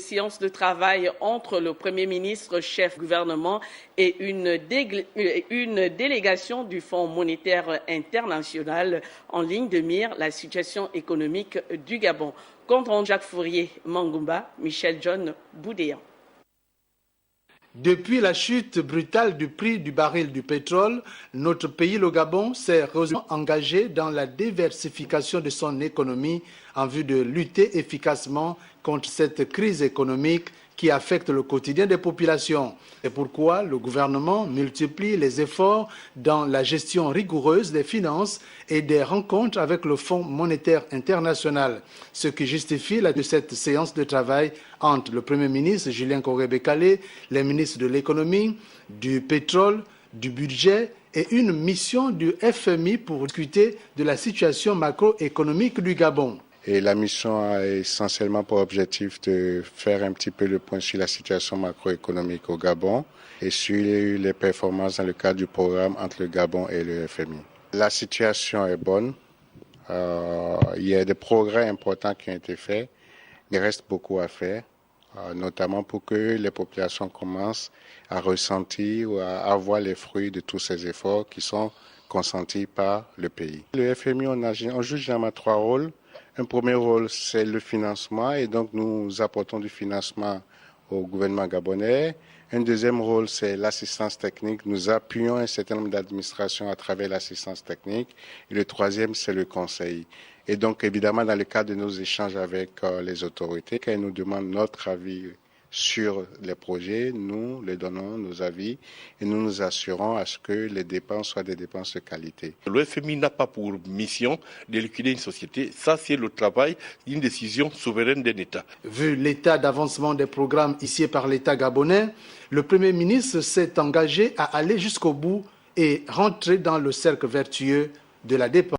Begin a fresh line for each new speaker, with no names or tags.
Séance de travail entre le Premier ministre, chef gouvernement et une délégation du Fonds monétaire international en ligne de mire la situation économique du Gabon. Contre Jacques Fourier, Mangumba, Michel John Boudéan.
Depuis la chute brutale du prix du baril du pétrole, notre pays, le Gabon, s'est engagé dans la diversification de son économie en vue de lutter efficacement contre cette crise économique qui affecte le quotidien des populations. C'est pourquoi le gouvernement multiplie les efforts dans la gestion rigoureuse des finances et des rencontres avec le Fonds monétaire international, ce qui justifie cette séance de travail entre le Premier ministre Julien Koré-Bekale, les ministres de l'économie, du pétrole, du budget et une mission du FMI pour discuter de la situation macroéconomique du Gabon.
Et la mission a essentiellement pour objectif de faire un petit peu le point sur la situation macroéconomique au Gabon et sur les performances dans le cadre du programme entre le Gabon et le FMI. La situation est bonne. Il y a des progrès importants qui ont été faits. Il reste beaucoup à faire, notamment pour que les populations commencent à ressentir ou à avoir les fruits de tous ces efforts qui sont consentis par le pays. Le FMI, on joue généralement 3 rôles. Un premier rôle, c'est le financement, et donc nous apportons du financement au gouvernement gabonais. Un deuxième rôle, c'est l'assistance technique. Nous appuyons un certain nombre d'administrations à travers l'assistance technique. Et le troisième, c'est le conseil. Et donc, évidemment, dans le cadre de nos échanges avec les autorités, quand elles nous demandent notre avis sur les projets, nous les donnons nos avis et nous nous assurons à ce que les dépenses soient des dépenses de qualité.
Le FMI n'a pas pour mission de liquider une société. Ça, c'est le travail d'une décision souveraine d'un État.
Vu l'état d'avancement des programmes initiés par l'État gabonais, le Premier ministre s'est engagé à aller jusqu'au bout et rentrer dans le cercle vertueux de la dépense.